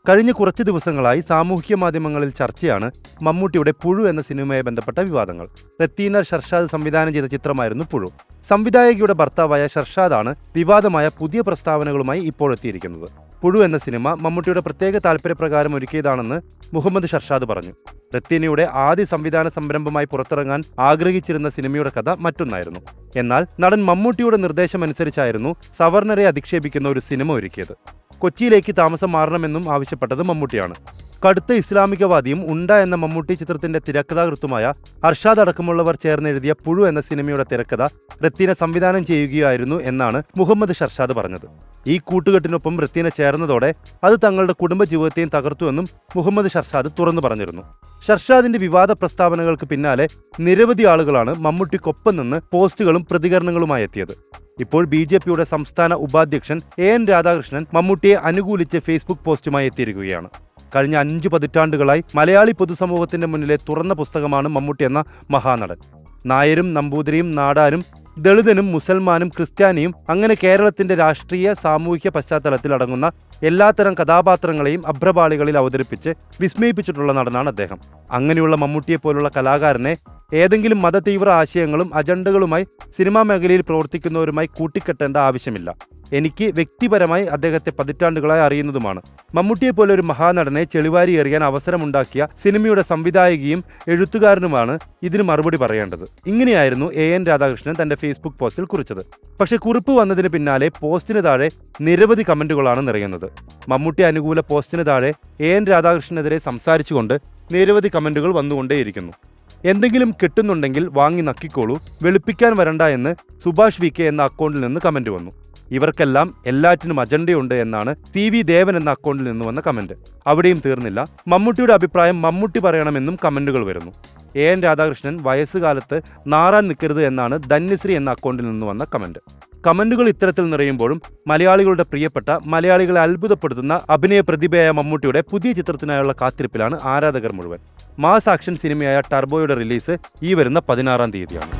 കഴിഞ്ഞ കുറച്ച് ദിവസങ്ങളായി സാമൂഹിക മാധ്യമങ്ങളിൽ ചർച്ചയാണ് മമ്മൂട്ടിയുടെ പുഴു എന്ന സിനിമയുമായി ബന്ധപ്പെട്ട വിവാദങ്ങൾ. റത്തീന ഷർഷാദ് സംവിധാനം ചെയ്ത ചിത്രമായിരുന്നു പുഴു. സംവിധായകയുടെ ഭർത്താവായ ഷർഷാദാണ് വിവാദമായ പുതിയ പ്രസ്താവനകളുമായി ഇപ്പോൾ എത്തിയിരിക്കുന്നത്. പുഴു എന്ന സിനിമ മമ്മൂട്ടിയുടെ പ്രത്യേക താല്പര്യപ്രകാരം ഒരുക്കിയതാണെന്ന് മുഹമ്മദ് ഷർഷാദ് പറഞ്ഞു. റത്തീനയുടെ ആദ്യ സംവിധാന സംരംഭമായി പുറത്തിറങ്ങാൻ ആഗ്രഹിച്ചിരുന്ന സിനിമയുടെ കഥ മറ്റൊന്നായിരുന്നു. എന്നാൽ നടൻ മമ്മൂട്ടിയുടെ നിർദ്ദേശമനുസരിച്ചായിരുന്നു സവർണരെ അധിക്ഷേപിക്കുന്ന ഒരു സിനിമ ഒരുക്കിയത്. കൊച്ചിയിലേക്ക് താമസം മാറണമെന്നും ആവശ്യപ്പെട്ടത് മമ്മൂട്ടിയാണ്. കടുത്ത ഇസ്ലാമികവാദിയും ഉണ്ട എന്ന മമ്മൂട്ടി ചിത്രത്തിന്റെ തിരക്കഥാകൃത്തുമായ അർഷാദ് അടക്കമുള്ളവർ ചേർന്നെഴുതിയ പുഴു എന്ന സിനിമയുടെ തിരക്കഥ റത്തീന സംവിധാനം ചെയ്യുകയായിരുന്നു എന്നാണ് മുഹമ്മദ് ഷർഷാദ് പറഞ്ഞത്. ഈ കൂട്ടുകെട്ടിനൊപ്പം റത്തീന ചേർന്നതോടെ അത് തങ്ങളുടെ കുടുംബജീവിതത്തെയും തകർത്തുവെന്നും മുഹമ്മദ് ഷർഷാദ് തുറന്നു പറഞ്ഞിരുന്നു. ഷർഷാദിന്റെ വിവാദ പ്രസ്താവനകൾക്ക് പിന്നാലെ നിരവധി ആളുകളാണ് മമ്മൂട്ടിക്കൊപ്പം നിന്ന് പോസ്റ്റുകളും പ്രതികരണങ്ങളുമായി എത്തിയത്. ഇപ്പോൾ BJPയുടെ സംസ്ഥാന ഉപാധ്യക്ഷൻ AN രാധാകൃഷ്ണൻ മമ്മൂട്ടിയെ അനുകൂലിച്ച് ഫേസ്ബുക്ക് പോസ്റ്റുമായി എത്തിയിരിക്കുകയാണ്. കഴിഞ്ഞ 5 പതിറ്റാണ്ടുകളായി മലയാളി പൊതുസമൂഹത്തിന്റെ മുന്നിലെ തുറന്ന പുസ്തകമാണ് മമ്മൂട്ടി എന്ന മഹാനടൻ. നായരും നമ്പൂതിരിയും നാടാരും ദളിതനും മുസൽമാനും ക്രിസ്ത്യാനിയും അങ്ങനെ കേരളത്തിന്റെ രാഷ്ട്രീയ സാമൂഹിക പശ്ചാത്തലത്തിൽ അടങ്ങുന്ന എല്ലാത്തരം കഥാപാത്രങ്ങളെയും അഭ്രപാളികളിൽ അവതരിപ്പിച്ച് വിസ്മയിപ്പിച്ചിട്ടുള്ള നടനാണ് അദ്ദേഹം. അങ്ങനെയുള്ള മമ്മൂട്ടിയെ പോലുള്ള കലാകാരനെ ഏതെങ്കിലും മതതീവ്ര ആശയങ്ങളും അജണ്ടകളുമായി സിനിമാ മേഖലയിൽ പ്രവർത്തിക്കുന്നവരുമായി കൂട്ടിക്കെട്ടേണ്ട ആവശ്യമില്ല. എനിക്ക് വ്യക്തിപരമായി അദ്ദേഹത്തെ പതിറ്റാണ്ടുകളായി അറിയുന്നതുമാണ്. മമ്മൂട്ടിയെ പോലെ ഒരു മഹാനടനെ ചെളിവാരി എറിയാൻ അവസരമുണ്ടാക്കിയ സിനിമയുടെ സംവിധായകയും എഴുത്തുകാരനുമാണ് ഇതിന് മറുപടി പറയേണ്ടത്. ഇങ്ങനെയായിരുന്നു AN രാധാകൃഷ്ണൻ തന്റെ ഫേസ്ബുക്ക് പോസ്റ്റിൽ കുറിച്ചത്. പക്ഷെ കുറിപ്പ് വന്നതിന് പിന്നാലെ പോസ്റ്റിന് താഴെ നിരവധി കമന്റുകളാണ് നിറയുന്നത്. മമ്മൂട്ടി അനുകൂല പോസ്റ്റിന് താഴെ AN രാധാകൃഷ്ണനെതിരെ സംസാരിച്ചുകൊണ്ട് നിരവധി കമന്റുകൾ വന്നുകൊണ്ടേയിരിക്കുന്നു. എന്തെങ്കിലും കിട്ടുന്നുണ്ടെങ്കിൽ വാങ്ങി നക്കിക്കോളൂ, വെളുപ്പിക്കാൻ വരണ്ട എന്ന് സുഭാഷ് VK എന്ന അക്കൗണ്ടിൽ നിന്ന് കമന്റ് വന്നു. ഇവർക്കെല്ലാം എല്ലാറ്റിനും അജണ്ടയുണ്ട് എന്നാണ് TV ദേവൻ എന്ന അക്കൗണ്ടിൽ നിന്ന് വന്ന കമന്റ്. അവിടെയും തീർന്നില്ല. മമ്മൂട്ടിയുടെ അഭിപ്രായം മമ്മൂട്ടി പറയണമെന്നും കമന്റുകൾ വരുന്നു. AN രാധാകൃഷ്ണൻ വയസ്സുകാലത്ത് നാറാൻ നിൽക്കരുത് എന്നാണ് ധന്യശ്രീ എന്ന അക്കൗണ്ടിൽ നിന്ന് വന്ന കമന്റ്. കമന്റുകൾ ഇത്തരത്തിൽ നിറയുമ്പോഴും മലയാളികളുടെ പ്രിയപ്പെട്ട, മലയാളികളെ അത്ഭുതപ്പെടുത്തുന്ന അഭിനയ പ്രതിഭയായ മമ്മൂട്ടിയുടെ പുതിയ ചിത്രത്തിനായുള്ള കാത്തിരിപ്പിലാണ് ആരാധകർ മുഴുവൻ. മാസ് ആക്ഷൻ സിനിമയായ ടർബോയുടെ റിലീസ് ഈ വരുന്ന 16-ാം തീയതിയാണ്.